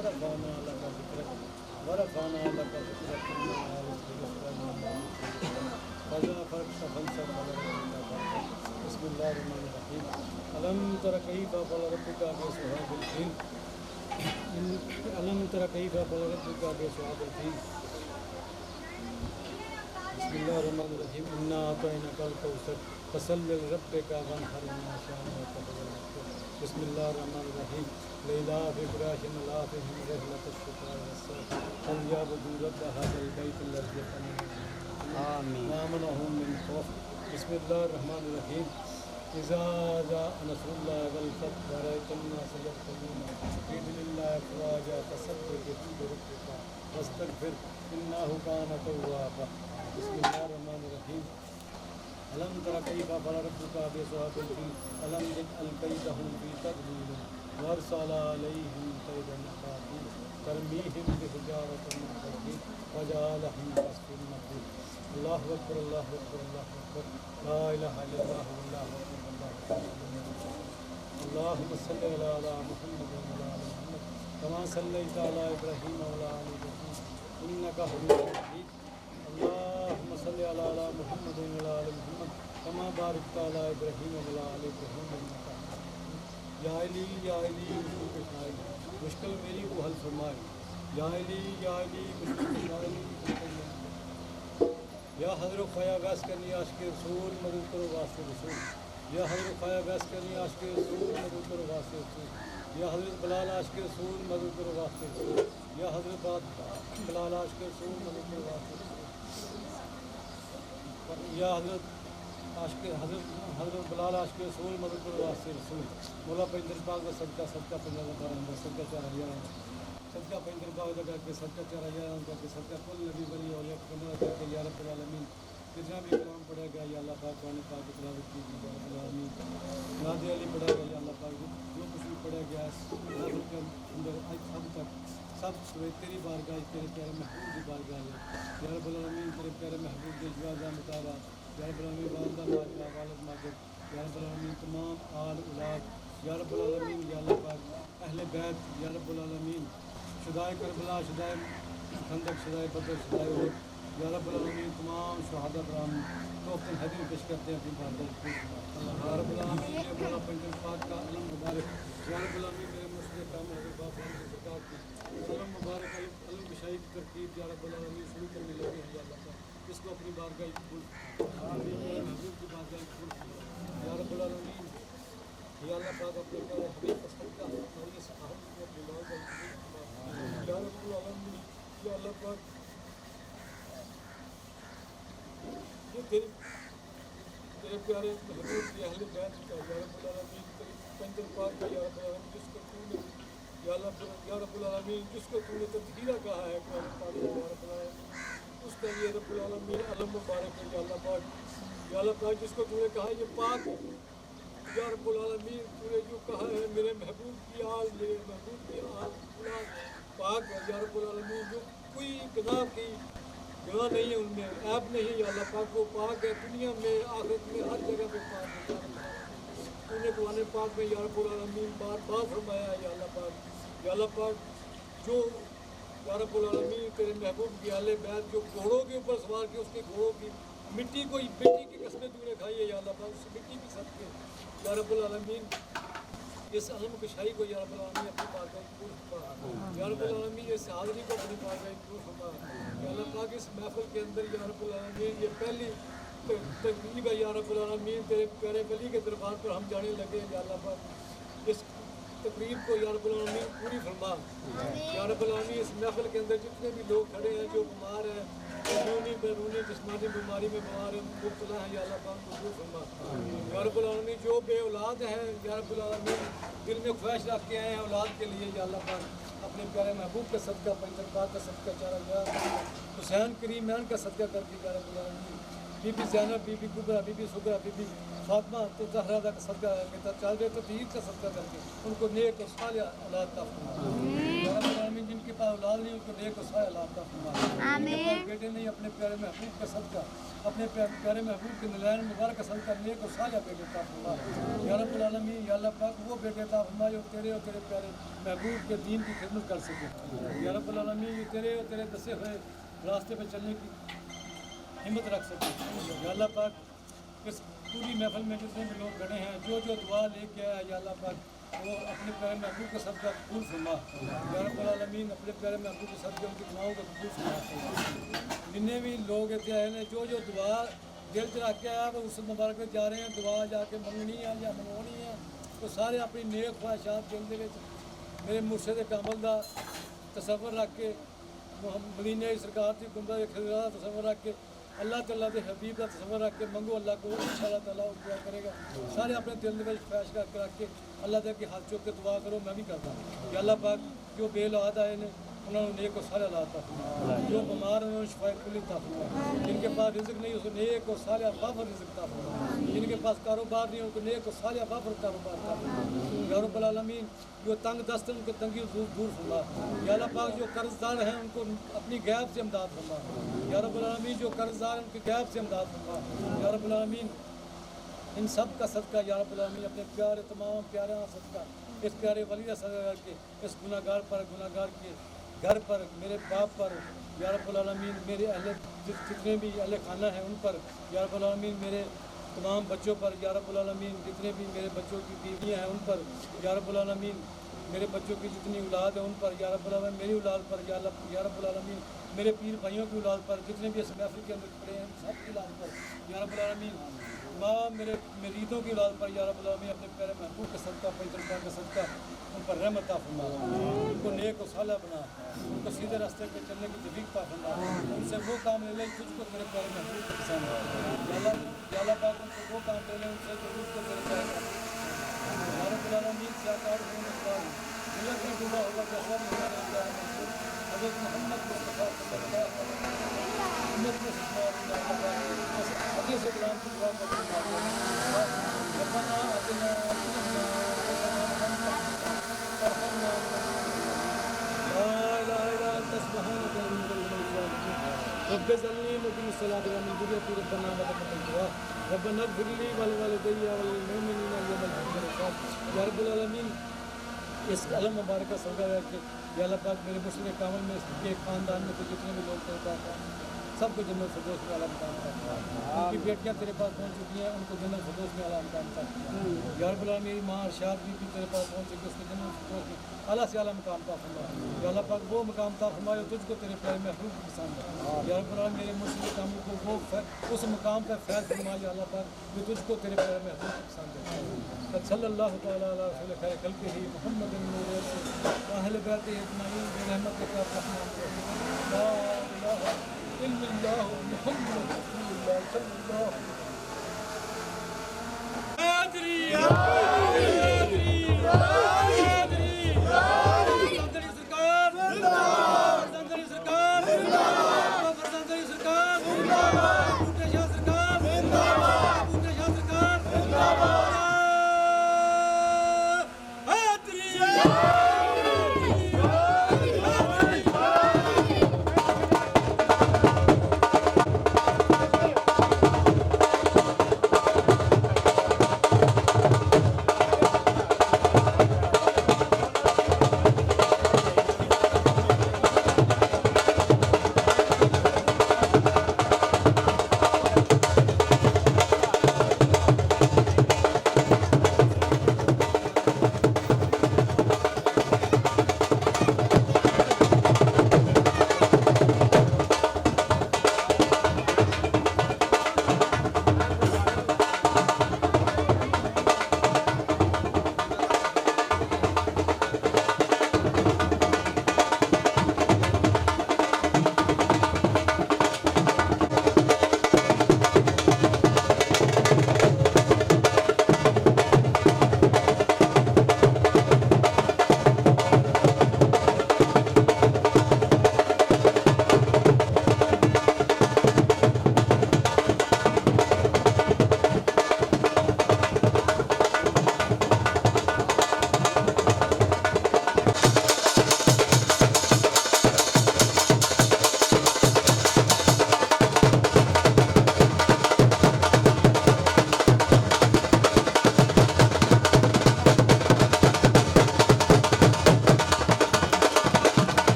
ورفعنا لك ذكرك ورفعنا لك ذكرك فإذا فرغت فانصب على ربك. بسم الله الرحمن الرحيم. ألم تر كيف فعل ربك بأصحاب الفيل ألم تر كيف فعل ربك بأصحاب الفيل. بسم الله الرحمن الرحيم. إنا أعطيناك الكوثر فصل لربك وانحر إن شانئك هو الأبتر. بسم الله الرحمن الرحيم. لإلاف قريش إلافهم رحلة الشتاء والصيف فليعبدوا رب هذا البيت الذي أطعمهم وآمنهم من خوف. بسم الله الرحمن الرحيم. إذا جاء نصر الله والفتح ورأيت الناس يدخلون في دين الله أفواجا فسبح بحمد ربك واستغفر إنه كان توابا. بسم الله الرحمن الرحيم. ألم تر كيف فعل ربك بأصحاب الفيل ألم يجعل كيدهم في تضليل وأرسل عليهم كيدا أبابيل ترميهم بحجارة من سجيل وجعلهم كعصف مأكول. الله أكبر الله أكبر الله أكبر لا إله إلا الله والله أكبر الله أكبر. اللهم صل على محمد وعلى آل محمد كما صليت على إبراهيم وعلى آل إبراهيم إنك حميد مجيد. اللهم صل على محمد وعلى آل محمد كما باركت على إبراهيم وعلى آل إبراهيم إنك حميد مجيد. یا علی یا علی مشکل میری کو حل فرمائے. یا علی مشکل یا حضرت خواجہ غوث کرنی عاشق رسول مدد کرو واسطے رسول. یا حضرت خواجہ غوث کرنی عاشق رسول مدد کرو واسطے رسول. یا حضرت بلال عاشق رسول مدد کرو واسطے رسول. یا حضرت بلال عاشق رسول مدد کرو واسطے رسول. یا حضرت بلال عاشق رسول مدد کرو واسطے رسول. مولا پیندر پاک کا صدقہ پنجاب کا صدقہ 4000 صدقہ پیندر پاک کا کر کے صدقہ 4000 کا صدقہ کل نبی ولی اولیاء کا کر کے یا رب العالمین جتنا بھی کلام پڑھے گا یا اللہ پاک قرآن پاک کی تلاوت کیجیے یا رب العالمین. ناد علی پڑھے گا یا اللہ پاک جو کچھ بھی پڑھے گا محفل کے اندر اب تک سب تیری بارگاہ تیرے پیارے محبوب کی بارگاہ ہے یا رب العالمین. تیرے پیارے محبوب کے جوازہ مطالعہ یا رب العالمین والدہ ماجدہ والد ماجد یا رب العالمین تمام آل اولاد یا رب العالمین یا اللہ پاک اہل بیت یا رب العالمین شہدائے کربلا شہدائے خندق شہدائے بدر شہدائے احد یا رب العالمین تمام شہداء کرام توفت الحدیث پیش کرتے ہیں اپنی بارگاہ یا رب العالمین. یہ مولا پنجم پاک کا علم مبارک یا رب العالمین میرے مرشد کامل حضرت باپ کی سرکار کی علم مبارک علم بشائی کی ترکیب یا رب العالمین شروع کرنے لگے ہیں یا اللہ پاک اس کو اپنی بارگاہ قبول محبوب کی بارگاہ قبول یا رب العالمین. یا اللہ پاک اپنے پیارے حبیب کا صدقہ ہماری صحابت کو اپنی بارگاہ قبول یا رب العالمین. یا اللہ پاک یہ تیرے پیارے محبوب کی اہل بیت کا یا رب العالمین تیرے پنجر پاک کا یا رب العالمین جس کو تو نے یا رب العالمین جس کو تو نے تذکیرہ کہا ہے قرآن پاک یا رب العالمین اس کا یہ رب العالمین علم مبارک ہے یا اللہ پاک. یا اللہ پاک جس کو تو نے کہا یہ پاک ہے یا رب العالمین. تو نے جو کہا ہے میرے محبوب کی آل پاک ہے یا رب العالمین. جو کوئی گناہ نہیں ہے ان میں عیب نہیں ہے یا اللہ پاک وہ پاک ہے دنیا میں آخرت میں ہر جگہ پہ پاک ہے. تو نے قرآن پاک میں یا رب العالمین بار بار فرمایا ہے یا اللہ پاک. یا اللہ پاک جو یا رب العالمین تیرے محبوب کی اہل بیت جو گھوڑوں کے اوپر سوار کے اس کے گھوڑوں کی مٹی کی قسمیں تو نے کھائی ہے یا اللہ پاک اس مٹی بھی صدقے یا رب العالمین. اس علم کشائی کو یا رب العالمین اپنی بارگاہ قبول فرما یا رب العالمین. اس حاضری کو اپنی بارگاہ قبول فرما یا اللہ پاک. اس محفل کے اندر یا رب العالمین یہ پہلی تقریب ہے یا رب العالمین تیرے پیارے ولی کے دربار پر ہم جانے لگے یا اللہ پاک. اس تقریب کو یا رب العالمین پوری فرما یا رب العالمین. اس محفل کے اندر جتنے بھی لوگ کھڑے ہیں جو بیمار ہیں بیرونی جسمانی بیماری میں بیمار ہیں مبتلا ہیں یا اللہ پاک کو دور فرما یا رب العالمین. جو بے اولاد ہیں یا رب العالمین دل میں خواہش رکھ کے آئے ہیں اولاد کے لیے یا اللہ پاک اپنے پیارے محبوب کا صدقہ پنجر پاک کا صدقہ 4000 حسین کریمین کا صدقہ کر کے یا رب العالمین. بی بی زینب بی بی کبرا بی بی سغرا بی بی فاطمہ تو زہرا کا صدقہ کر کے چادر تطہیر کا صدقہ کر کے ان کو نیک اور صالح اولاد عطا فرما یا رب العالمین جن کے پاس اولاد نہیں ان کو نیک و صالح اولاد عطا فرما، جن کے پاس بیٹے نہیں اپنے پیارے محبوب کا صدقہ، اپنے پیارے محبوب کے نلائن مبارک کا صدقہ نیک و صالح بیٹے عطا فرما یا رب العالمین۔ یا اللہ پاک وہ بیٹے عطا فرما جو تیرے اور تیرے پیارے محبوب کے دین کی خدمت کر سکے یا رب العالمین، جو تیرے اور تیرے دسے ہوئے راستے پہ چلنے کی ہمت رکھ سکے یا اللہ پاک۔ اس پوری محفل میں جتنے بھی لوگ کھڑے ہیں جو دعا لے کے آیا یا اللہ پاک وہ اپنے پیارے محبوب کا صدقہ قبول فرما یا رب العالمین، اپنے پیارے محبوب کے صدقے ان کی دعاؤں کو قبول فرما۔ جتنے بھی لوگ اتنے آئے ہیں جو دعا دل چ رکھ کے آیا وہ اس مبارک میں جا رہے ہیں، دعا جا کے منگنی ہے یا منگونی ہے، تو سارے اپنی نیک خواہشات دل دے میرے مرشد کامل دا تصور رکھ کے، مدینے سرکار کی گنبد خضرا کا تصور رکھ کے، اللہ تعالیٰ کے حبیب کا تصور رکھ کے منگو، اللہ کو انشاءاللہ تعالیٰ پورا کرے گا۔ سارے اپنے دل میں خواہش کر کے رکھ کے اللہ تعالیٰ کے ہاتھ چوک کے دعا کرو، میں بھی کرتا ہوں کہ اللہ پاک جو بے اولاد آئے نے انہوں نے نیک و صالح اولاد عطا فرما، جو بیمار ہیں انہوں نے شفائے کلی عطا فرما، جن کے پاس رزق نہیں اس کو نیک و صالح وافر رزق عطا فرما، جن کے پاس کاروبار نہیں ان کو نیک و صالح وافر کاروبار عطا فرما یا رب العالمین۔ جو تنگ دست ہیں ان کو تنگی دور فرما یا اللہ پاک، جو قرض دار ہیں ان کو اپنی غیب سے امداد فرما یا رب العالمین، جو قرض دار ہیں ان کی غیب سے امداد فرما یا رب العالمین۔ ان سب کا صدقہ یا رب العالمین اپنے پیارے تمام پیارے صدقہ اس پیارے ولی کا صدقہ کر کے اس گناہ گار پر، گناہ گار کے گھر پر، میرے باپ پر یا رب العالمین، میرے اہل جتنے بھی اہل خانہ ہیں ان پر یا رب العالمین، میرے تمام بچوں پر یا رب العالمین، جتنے بھی میرے بچوں کی بیویاں ہیں ان پر یا رب العالمین، میرے بچوں کی جتنی اولاد ہے ان پر یا رب العالمین، میری اولاد پر یا رب العالمین، میرے پیر بھائیوں کی اولاد پر، جتنے بھی اس محفل کے اندر کھڑے ہیں سب کی اولاد پر یا رب العالمین، تمام میرے مریدوں کی اولاد پر یا رب العالمین، اپنے پیارے محبوب کا صدقہ، پیغمبر کا صدقہ ان پر رحمت عطا فرما، ان کو نیک و صالح بنا، ان کو سیدھے راستے پہ چلنے کی توفیق عطا فرما، ان سے وہ کام لے لیں تجھ کو تیرے پیارے محبوب کو پسند ہے یا اللہ پاک، ان سے وہ کام لے لیں ان سے جو تجھ کو تیرے پیارے یا رب العالمین سے آکار ہونے کے بعد ملت میں ڈوبا ہوگا جیسا حضرت محمد مصطفیٰ صلی اللہ علیہ وسلم امت میں حدیث کلام کی دعا کرتے ہیں ربنا آتنا لا الہ الا انت سبحانک رب ظلنی مقیم الصلاۃ ومن ذریتی ربنا وتقبل دعا ربنا اغفر لی ولوالدی وللمؤمنین یوم الحساب یا رب العالمین۔ اس علم مبارک کا صدقہ ہے کہ یا اللہ پاک میرے مسلم کامل میں اس کے خاندان میں تو جتنے بھی لوگ کرتا ہے سب کو جنت فردوس میں اعلیٰ مقام کرتا ہے، ان کی بیٹیاں تیرے پاس پہنچ چکی ہیں ان کو جنت فردوس میں اعلیٰ مقام کرتا ہے یا رب العالمین۔ میری ماں ارشاد بھی تیرے پاس پہنچ چکی اس کو جنت فردوس میں اعلیٰ سے اعلیٰ مقام عطا فرما یا اللہ پاک، وہ مقام عطا فرما جو تجھ کو تیرے پیارے محبوب کو پسند ہے یا رب العالمین۔ میرے مسلم کامل کو وہ اس مقام پر فیض فرما یا اللہ پاک جو تجھ کو تیرے پیارے محبوب کو پسند ہے۔ صلی اللہ تعالیٰ علیہ رسول خیر خلقہ محمد اہل بیت اجمعین برحمتک یا ارحم لا الہ الا اللہ محمد رسول اللہ صلی اللہ علیہ وسلم۔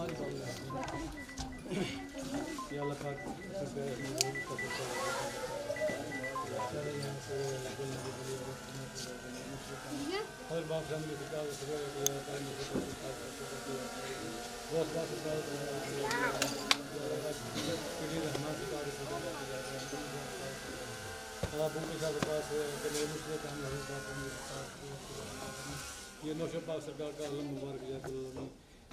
ساری بات یا اللہ پاک ہر باپ ہم نے کتاب بہت بات رحمان آپ ان کے ساتھ پاس یہ نوشہ پاک سرکار کا علم مبارک یا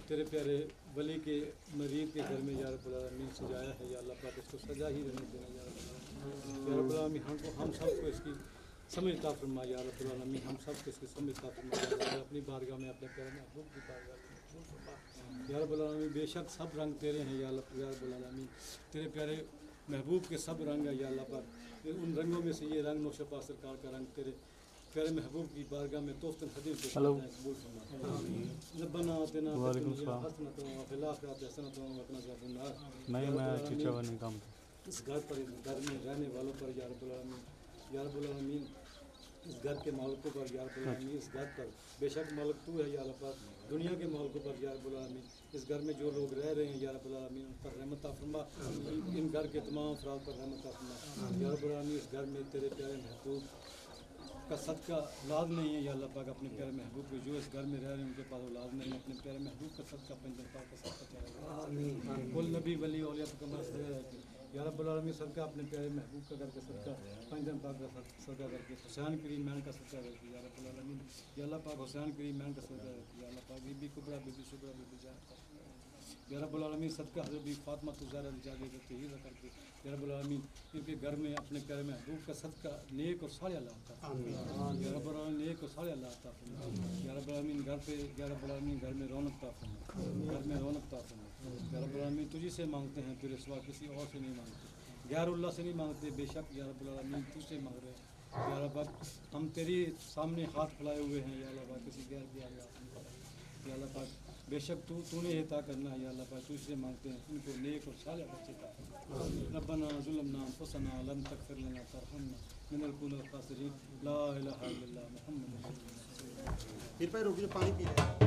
تیرے پیارے ولی کے مرید کے گھر میں یا رب العالمین سجایا ہے یا اللہ پاک اس کو سجا ہی رہنے دینا یا رب العالمین یا رب العالمین ہم سب کو اس کی سمجھ عطا فرما یا رب العالمین ہم سب کو اس کی سمجھ عطا فرما اپنی بارگاہ میں اپنے پیارے محبوب کی بارگاہ میں یا رب العالمین بے شک سب رنگ تیرے ہیں یا رب العالمین تیرے پیارے محبوب کے سب رنگ ہے یا اللہ پاک ان رنگوں میں سے یہ رنگ نوشہ پاک سرکار کا رنگ تیرے پیارے محبوب کی بارگاہ میں توفتاً حدیث سے قبول فرما ربنا آتنا فی الدنیا حسنۃ وفی الآخرۃ حسنۃ وقنا عذاب النار اس گھر پر اس گھر میں رہنے والوں پر یا رب العالمین اس گھر کے مالکوں پر یا رب العالمین اس گھر پر بے شک مالک تو ہے یا اللہ پاک دنیا کے مالکوں پر یا رب العالمین اس گھر میں جو لوگ رہ رہے ہیں یا رب العالمین ان پر رحمت عطا فرما ان گھر کے تمام افراد پر رحمت عطا فرما یا رب العالمین اس گھر میں تیرے پیارے محبوب کا صدقہ اولاد نہیں ہے یا اللہ پاک اپنے پیارے محبوب کو جو اس گھر میں رہ رہے ہیں ان کے پاس اولاد نہیں ہے اپنے پیارے محبوب کا صدقہ پنجر پاک کا صدقہ چاہے کل نبی ولی اولیاء کا یا رب العالمین صدقہ اپنے پیارے محبوب کا کر کے صدقہ پنجر پاک کا صدقہ کر کے حسین کریم مین کا صدقہ کر کے یا رب العالمین یا اللہ پاک حسین کریم مین کا صدقہ کر کے یا اللہ پاک بی بی کبرا بی بی شکرا بی بی جان یا رب العالمین صدقہ حضرت بی فاطمہ زہرا جاگے کرتے ہی کر کے یا رب العالمین ان کے گھر میں اپنے پیارے محبوب کا صدقہ نیک اور صالح اللہ عطا فرما یا رب العالمین نیک اور صالح اللہ عطا فرما یا رب العالمین گھر پہ یا رب العالمین گھر میں رونق عطا فرما گھر میں رونق عطا فرما یا رب العالمین تجھی سے مانگتے ہیں تیرے سوا کسی اور سے نہیں مانگتے غیر اللہ سے نہیں مانگتے بے شک یا رب العالمین تجھ سے مانگ رہے ہیں یا رب ہم تیری سامنے ہاتھ پھیلائے ہوئے ہیں یا اللہ پاک کسی غیر کی آگے یا اللہ پاک بے شک تو نے عطا کرنا ہے یا اللہ پاک تجھ سے مانگتے ہیں ان کو نیک اور صالح بچے عطا فرما ربنا ظلمنا انفسنا لم تغفر لنا ترحمنا لنكون من الخاسرین لا الہ الا اللہ محمد رسول اللہ پھر پہ روک جو پانی پی لیں